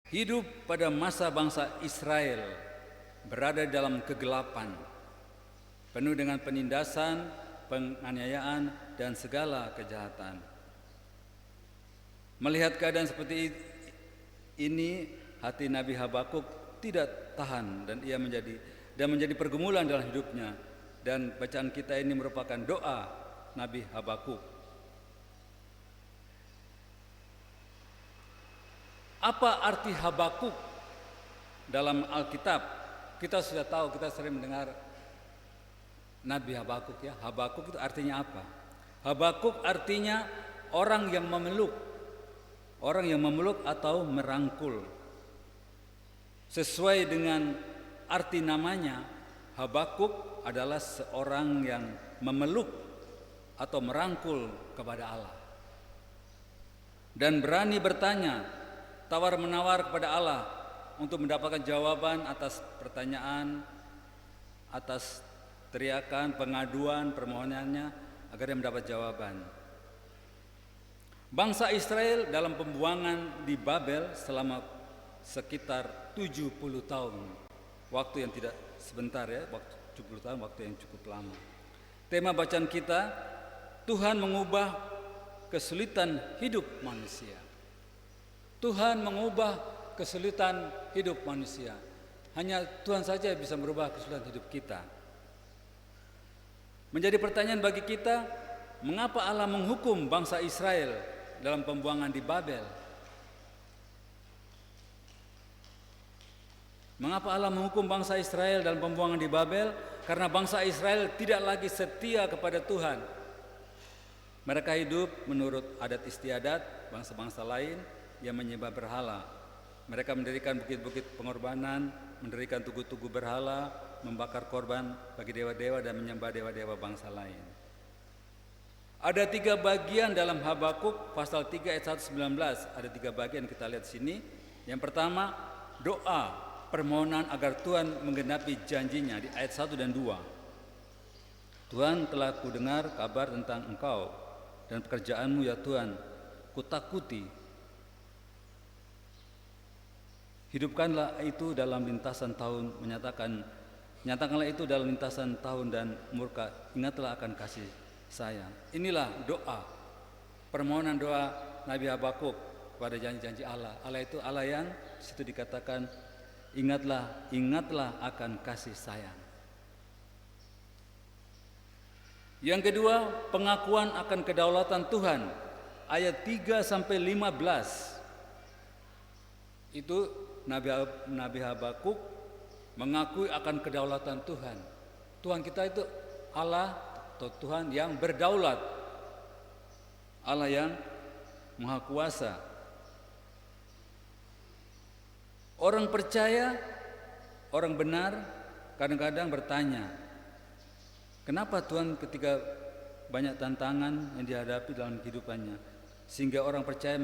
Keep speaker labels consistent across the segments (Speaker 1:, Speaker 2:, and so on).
Speaker 1: hidup pada masa bangsa Israel berada dalam kegelapan, penuh dengan penindasan, penganiayaan, dan segala kejahatan. Melihat keadaan seperti ini, hati Nabi Habakuk tidak tahan dan ia menjadi pergumulan dalam hidupnya. Dan bacaan kita ini merupakan doa Nabi Habakuk. Apa arti Habakuk dalam Alkitab? Kita sudah tahu, kita sering mendengar Nabi Habakuk ya. Habakuk itu artinya apa? Habakuk artinya orang yang memeluk. Orang yang memeluk atau merangkul. Sesuai dengan arti namanya, Habakuk adalah seorang yang memeluk atau merangkul kepada Allah. Dan berani bertanya, tawar-menawar kepada Allah untuk mendapatkan jawaban atas pertanyaan, atas teriakan, pengaduan, permohonannya agar dia mendapat jawaban. Bangsa Israel dalam pembuangan di Babel selama sekitar 70 tahun. Waktu yang tidak sebentar ya, waktu 70 tahun, waktu yang cukup lama. Tema bacaan kita, Tuhan mengubah kesulitan hidup manusia. Tuhan mengubah kesulitan hidup manusia. Hanya Tuhan saja bisa merubah kesulitan hidup kita. Menjadi pertanyaan bagi kita, mengapa Allah menghukum bangsa Israel dalam pembuangan di Babel? Mengapa Allah menghukum bangsa Israel dalam pembuangan di Babel? Karena bangsa Israel tidak lagi setia kepada Tuhan. Mereka hidup menurut adat istiadat bangsa-bangsa lain yang menyembah berhala. Mereka mendirikan bukit-bukit pengorbanan, mendirikan tugu-tugu berhala, membakar korban bagi dewa-dewa dan menyembah dewa-dewa bangsa lain. Ada 3 bagian dalam Habakuk pasal 3 ayat 1-19. Ada 3 bagian kita lihat sini. Yang pertama, doa permohonan agar Tuhan menggenapi janjinya di ayat 1 dan 2. Tuhan, telah kudengar kabar tentang Engkau dan pekerjaanmu ya Tuhan, kutakuti. Hidupkanlah itu dalam lintasan tahun, nyatakanlah itu dalam lintasan tahun dan murka, ingatlah akan kasih sayang. Inilah doa, permohonan doa Nabi Habakuk pada janji-janji Allah. Allah itu Allah yang situ dikatakan ingatlah akan kasih sayang. Yang kedua, pengakuan akan kedaulatan Tuhan. Ayat 3-15. Itu Nabi Habakuk mengakui akan kedaulatan Tuhan. Tuhan kita itu Allah atau Tuhan yang berdaulat. Allah yang Maha Kuasa. Orang percaya, orang benar kadang-kadang bertanya, kenapa Tuhan ketika banyak tantangan yang dihadapi dalam kehidupannya, sehingga orang percaya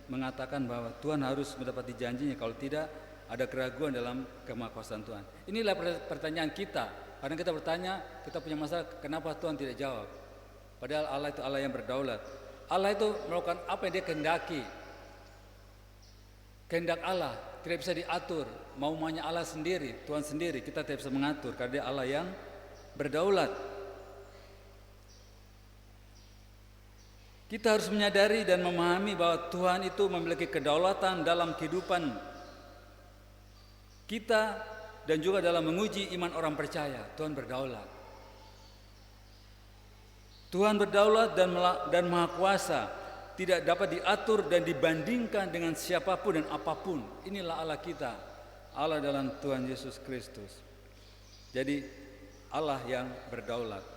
Speaker 1: mengatakan bahwa Tuhan harus mendapati janjinya, kalau tidak ada keraguan dalam kemahakuasaan Tuhan. Inilah pertanyaan kita. Kadang kita bertanya, kita punya masalah, kenapa Tuhan tidak jawab? Padahal Allah itu Allah yang berdaulat. Allah itu melakukan apa yang Dia kehendaki. Kehendak Allah tidak bisa diatur, maunya Allah sendiri, Tuhan sendiri, kita tidak bisa mengatur karena Dia Allah yang berdaulat. Kita harus menyadari dan memahami bahwa Tuhan itu memiliki kedaulatan dalam kehidupan kita dan juga dalam menguji iman orang percaya. Tuhan berdaulat. Tuhan berdaulat dan Maha Kuasa, tidak dapat diatur dan dibandingkan dengan siapapun dan apapun. Inilah Allah kita, Allah dalam Tuhan Yesus Kristus. Jadi Allah yang berdaulat.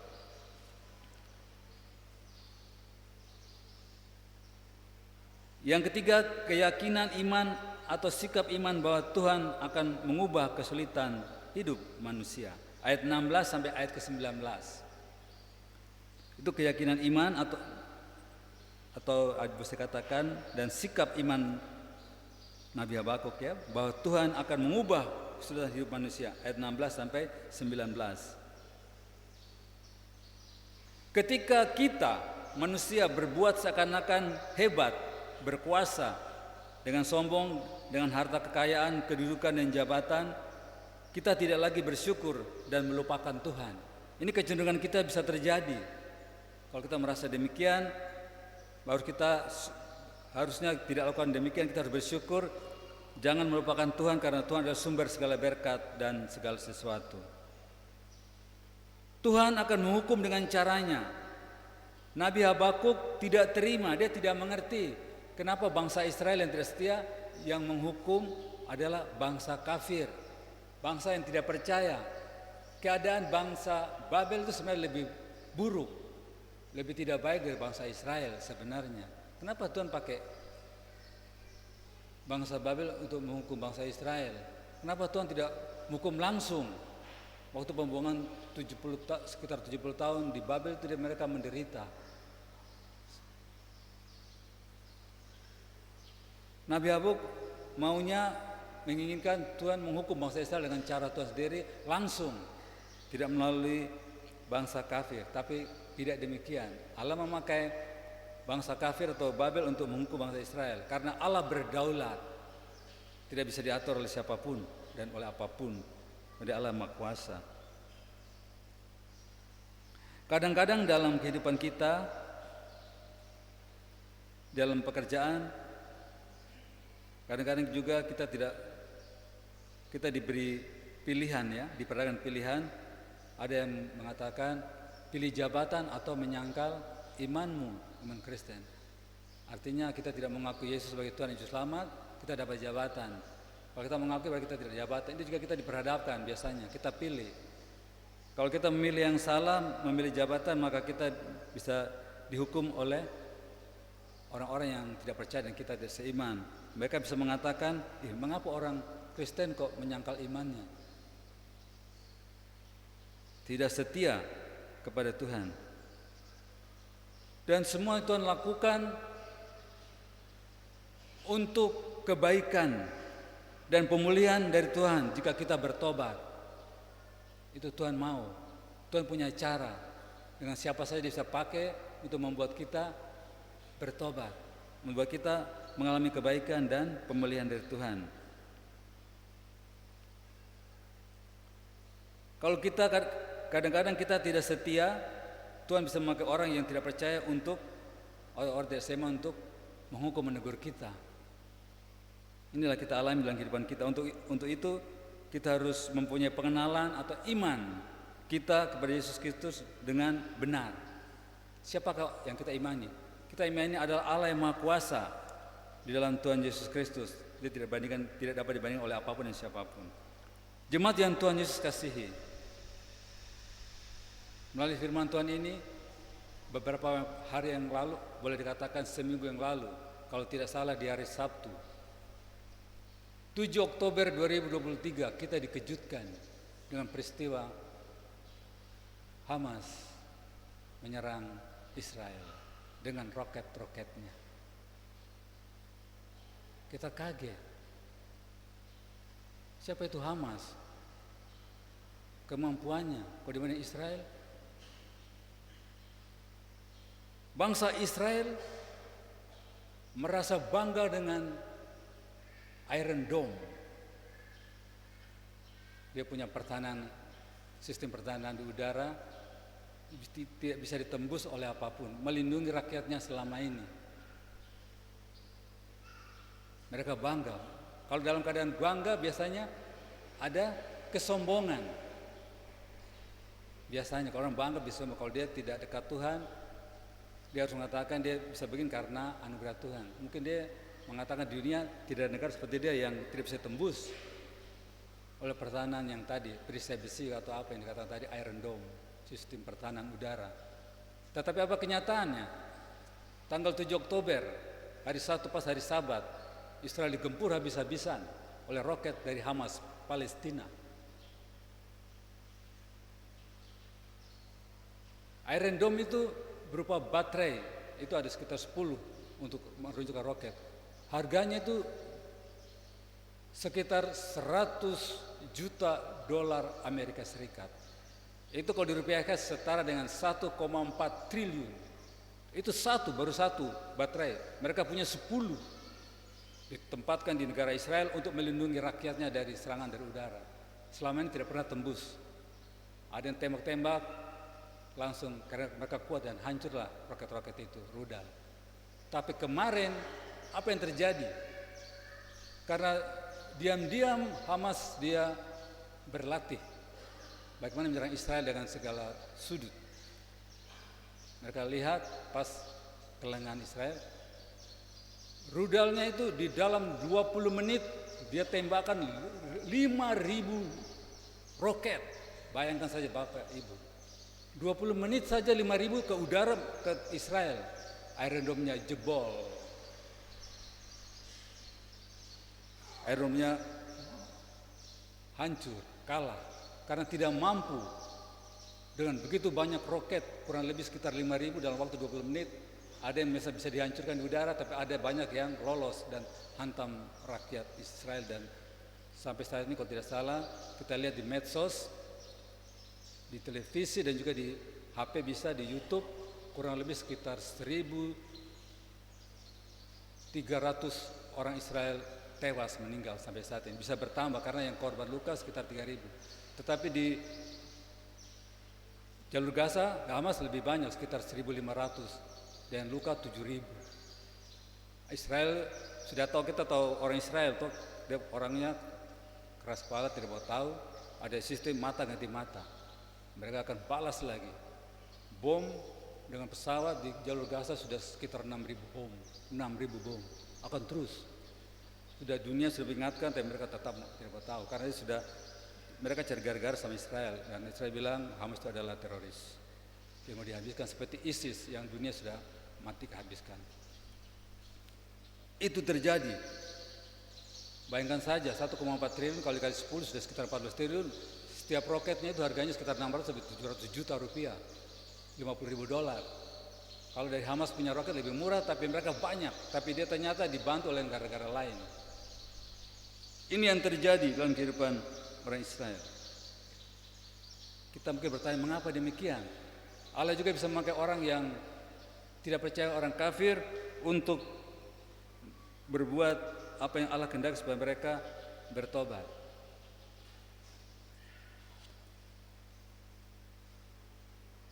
Speaker 1: Yang ketiga, keyakinan iman atau sikap iman bahwa Tuhan akan mengubah kesulitan hidup manusia. Ayat 16 sampai ayat ke-19. Itu keyakinan iman atau bisa katakan dan sikap iman Nabi Habakuk ya, bahwa Tuhan akan mengubah kesulitan hidup manusia. Ayat 16 sampai 19. Ketika kita manusia berbuat seakan-akan hebat, berkuasa dengan sombong dengan harta kekayaan, kedudukan dan jabatan, kita tidak lagi bersyukur dan melupakan Tuhan. Ini kecenderungan kita bisa terjadi. Kalau kita merasa demikian, baru kita harusnya tidak lakukan demikian. Kita harus bersyukur, jangan melupakan Tuhan, karena Tuhan adalah sumber segala berkat dan segala sesuatu. Tuhan akan menghukum dengan caranya. Nabi Habakuk tidak terima, dia tidak mengerti kenapa bangsa Israel yang tidak setia, yang menghukum adalah bangsa kafir, bangsa yang tidak percaya. Keadaan bangsa Babel itu sebenarnya lebih buruk, lebih tidak baik dari bangsa Israel sebenarnya. Kenapa Tuhan pakai bangsa Babel untuk menghukum bangsa Israel? Kenapa Tuhan tidak menghukum langsung? Waktu pembuangan sekitar 70 tahun di Babel itu mereka menderita. Nabi Habakuk menginginkan Tuhan menghukum bangsa Israel dengan cara Tuhan sendiri langsung, tidak melalui bangsa kafir. Tapi tidak demikian. Allah memakai bangsa kafir atau Babel untuk menghukum bangsa Israel, karena Allah berdaulat, tidak bisa diatur oleh siapapun dan oleh apapun. Jadi Allah Maha Kuasa. Kadang-kadang dalam kehidupan kita, dalam pekerjaan, kadang-kadang juga kita diberi pilihan, ya, diperadakan pilihan. Ada yang mengatakan pilih jabatan atau menyangkal imanmu, iman Kristen. Artinya kita tidak mengakui Yesus sebagai Tuhan Yesus Selamat, kita dapat jabatan. Kalau kita mengakui bahwa kita tidak jabatan, itu juga kita diperhadapkan biasanya, kita pilih. Kalau kita memilih yang salah, memilih jabatan, maka kita bisa dihukum oleh orang-orang yang tidak percaya dan kita tidak seiman. Mereka bisa mengatakan, mengapa orang Kristen kok menyangkal imannya, tidak setia kepada Tuhan. Dan semua Tuhan lakukan untuk kebaikan dan pemulihan dari Tuhan jika kita bertobat. Itu Tuhan mau. Tuhan punya cara dengan siapa saja dia bisa pakai untuk membuat kita bertobat, membuat kita mengalami kebaikan dan pemulihan dari Tuhan. Kalau kita kadang-kadang kita tidak setia, Tuhan bisa memakai orang yang tidak percaya untuk orang tidak seiman untuk menghukum, menegur kita. Inilah kita alami dalam kehidupan kita. Untuk itu kita harus mempunyai pengenalan atau iman kita kepada Yesus Kristus dengan benar. Siapakah yang kita imani? Kita imani adalah Allah yang Maha Kuasa di dalam Tuhan Yesus Kristus. Dia tidak dapat dibandingkan oleh apapun dan siapapun. Jemaat yang Tuhan Yesus kasihi, melalui firman Tuhan ini, beberapa hari yang lalu, boleh dikatakan seminggu yang lalu, kalau tidak salah di hari Sabtu, 7 Oktober 2023, kita dikejutkan dengan peristiwa Hamas menyerang Israel dengan roket-roketnya. Kita kaget. Siapa itu Hamas? Kemampuannya, kok di mana Israel? Bangsa Israel merasa bangga dengan Iron Dome. Dia punya sistem pertahanan di udara, tidak bisa ditembus oleh apapun, melindungi rakyatnya selama ini. Mereka bangga. Kalau dalam keadaan bangga biasanya ada kesombongan. Biasanya kalau orang bangga bisa, kalau dia tidak dekat Tuhan, dia harus mengatakan dia bisa begini karena anugerah Tuhan. Mungkin dia mengatakan di dunia tidak ada negara seperti dia yang tidak bisa tembus oleh pertahanan yang tadi, perisai besi atau apa yang dikatakan tadi, Iron Dome, sistem pertahanan udara. Tetapi apa kenyataannya? Tanggal 7 Oktober, hari Sabtu pas hari Sabat, Israel digempur habis-habisan oleh roket dari Hamas Palestina. Iron Dome itu berupa baterai, itu ada sekitar 10 untuk meluncurkan roket. Harganya itu sekitar 100 juta dolar Amerika Serikat. Itu kalau dirupiahkan setara dengan 1,4 triliun. Itu baru satu baterai. Mereka punya 10. ditempatkan di negara Israel untuk melindungi rakyatnya dari serangan dari udara. Selama ini tidak pernah tembus. Ada yang tembak-tembak langsung karena mereka kuat dan hancurlah roket-roket itu, rudal. Tapi kemarin apa yang terjadi? Karena diam-diam Hamas dia berlatih bagaimana menyerang Israel dengan segala sudut. Mereka lihat pas kelengan Israel, rudalnya itu di dalam 20 menit dia tembakkan 5.000 roket. Bayangkan saja Bapak Ibu, 20 menit saja 5.000 ke udara ke Israel. Iron Dome-nya jebol, Iron Dome-nya hancur, kalah karena tidak mampu dengan begitu banyak roket, kurang lebih sekitar 5.000 dalam waktu 20 menit. Ada yang bisa dihancurkan di udara, tapi ada banyak yang lolos dan hantam rakyat Israel. Dan sampai saat ini kalau tidak salah, kita lihat di medsos, di televisi dan juga di HP, bisa di YouTube, kurang lebih sekitar 1.300 orang Israel tewas, meninggal sampai saat ini. Bisa bertambah karena yang korban luka sekitar 3.000. Tetapi di jalur Gaza, Hamas lebih banyak, sekitar 1.500, dan luka 7.000. Israel sudah tahu, kita tahu orang Israel tuh, dia orangnya keras kepala, tidak mau tahu. Ada sistem mata ganti mata. Mereka akan balas lagi. Bom dengan pesawat di jalur Gaza sudah sekitar 6.000 bom, 6.000 bom akan terus. Sudah dunia sudah ingatkan, tapi mereka tetap tidak mau tahu karena sudah mereka cari gara-gara sama Israel, dan Israel bilang Hamas itu adalah teroris yang mau dihabiskan seperti ISIS yang dunia sudah mati kehabiskan. Itu terjadi. Bayangkan saja 1,4 triliun kali 10 sudah sekitar 14 triliun. Setiap roketnya itu harganya sekitar 600 sampai 700 juta rupiah, $50.000. Kalau dari Hamas punya roket lebih murah, tapi mereka banyak, tapi dia ternyata dibantu oleh negara-negara lain. Ini yang terjadi dalam kehidupan orang Israel. Kita mungkin bertanya, mengapa demikian? Allah juga bisa memakai orang yang tidak percaya, orang kafir, untuk berbuat apa yang Allah kehendaki supaya mereka bertobat.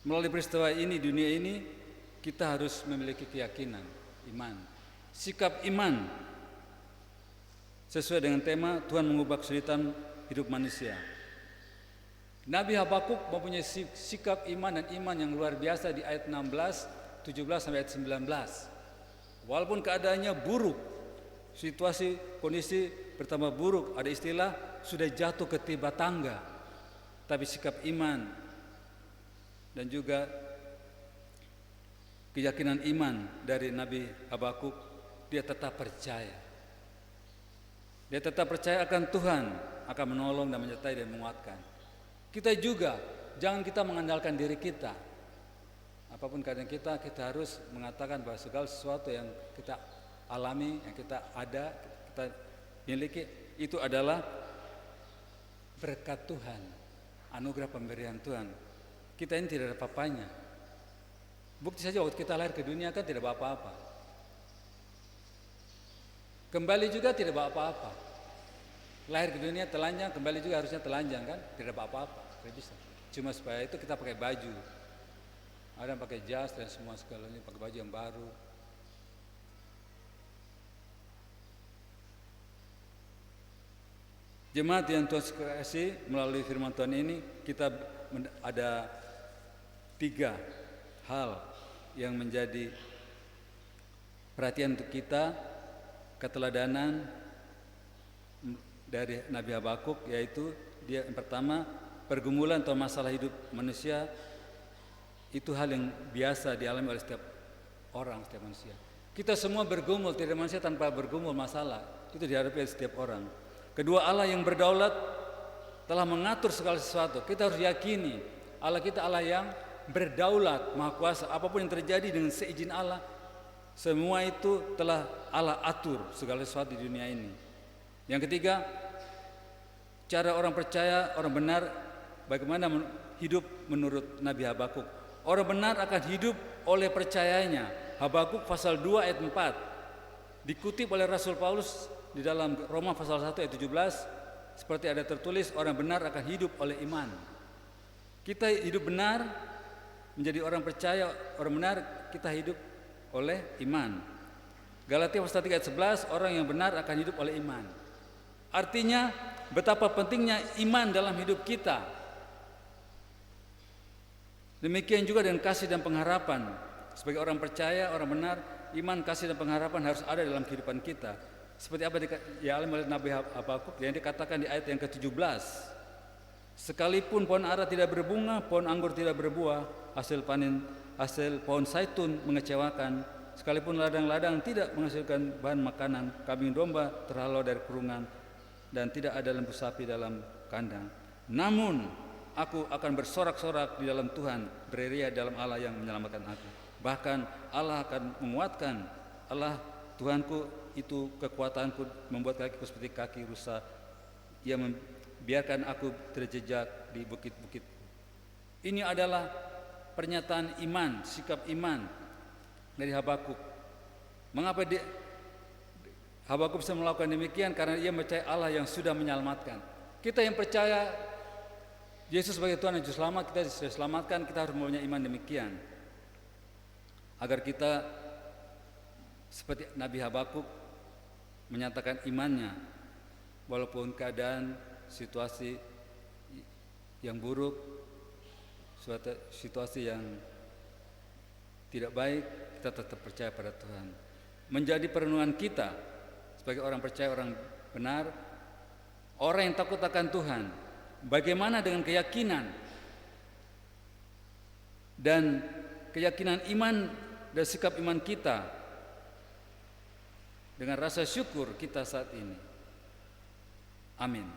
Speaker 1: Melalui peristiwa ini, dunia ini, kita harus memiliki keyakinan, iman, sikap iman sesuai dengan tema Tuhan mengubah kesulitan hidup manusia. Nabi Habakuk mempunyai sikap iman dan iman yang luar biasa di ayat 16, 17 sampai ayat 19. Walaupun keadaannya buruk, situasi kondisi bertambah buruk, ada istilah sudah jatuh ke tiba tangga, tapi sikap iman dan juga keyakinan iman dari Nabi Habakuk, dia tetap percaya. Dia tetap percaya akan Tuhan akan menolong dan menyertai dan menguatkan. Kita juga, jangan kita mengandalkan diri kita. Apapun keadaan kita harus mengatakan bahwa segala sesuatu yang kita alami, yang kita ada, kita miliki, itu adalah berkat Tuhan, anugerah pemberian Tuhan. Kita ini tidak ada apa-apanya. Bukti saja waktu kita lahir ke dunia kan tidak bawa apa-apa. Kembali juga tidak bawa apa-apa. Lahir ke dunia telanjang, kembali juga harusnya telanjang kan, tidak bawa apa-apa, tidak bisa. Cuma supaya itu kita pakai baju. Ada yang pakai jas dan semua segalanya, pakai baju yang baru. Jemaat yang Tuhan kasih, melalui firman Tuhan ini kita ada 3 hal yang menjadi perhatian untuk kita, keteladanan dari Nabi Habakuk, yaitu dia yang pertama, pergumulan atau masalah hidup manusia itu hal yang biasa dialami oleh setiap orang, setiap manusia. Kita semua bergumul, tidak ada manusia tanpa bergumul masalah, itu dihadapi oleh setiap orang. Kedua, Allah yang berdaulat telah mengatur segala sesuatu. Kita harus yakini Allah kita Allah yang berdaulat, maha kuasa. Apapun yang terjadi dengan seizin Allah, semua itu telah Allah atur segala sesuatu di dunia ini. Yang ketiga, cara orang percaya, orang benar, bagaimana hidup menurut Nabi Habakuk. Orang benar akan hidup oleh percayanya. Habakuk pasal 2 ayat 4. Dikutip oleh Rasul Paulus di dalam Roma pasal 1 ayat 17, seperti ada tertulis, orang benar akan hidup oleh iman. Kita hidup benar, menjadi orang percaya, orang benar, kita hidup oleh iman. Galatia pasal 3 ayat 11, orang yang benar akan hidup oleh iman. Artinya betapa pentingnya iman dalam hidup kita. Demikian juga dengan kasih dan pengharapan. Sebagai orang percaya, orang benar, iman, kasih dan pengharapan harus ada dalam kehidupan kita. Seperti apa dialami oleh Nabi Habakuk yang dikatakan di ayat yang ke-17. Sekalipun pohon ara tidak berbunga, pohon anggur tidak berbuah, hasil pohon zaitun mengecewakan, sekalipun ladang-ladang tidak menghasilkan bahan makanan, kambing domba terhalau dari kurungan, dan tidak ada lembu sapi dalam kandang. Namun aku akan bersorak-sorak di dalam Tuhan, beria dalam Allah yang menyelamatkan aku. Bahkan Allah akan menguatkan, Allah Tuhanku itu kekuatanku, membuat kakiku seperti kaki rusa. Ia membiarkan aku terjejak di bukit-bukit. Ini adalah pernyataan iman, sikap iman dari Habakuk. Mengapa Habakuk bisa melakukan demikian? Karena ia percaya Allah yang sudah menyelamatkan. Kita yang percaya Yesus sebagai Tuhan dan Juru Selamat, kita sudah selamatkan, kita harus mempunyai iman demikian. Agar kita seperti Nabi Habakuk menyatakan imannya, walaupun keadaan, situasi yang buruk, suatu situasi yang tidak baik, kita tetap percaya pada Tuhan. Menjadi perenungan kita sebagai orang percaya, orang benar, orang yang takut akan Tuhan. Bagaimana dengan keyakinan dan keyakinan iman dan sikap iman kita dengan rasa syukur kita saat ini. Amin.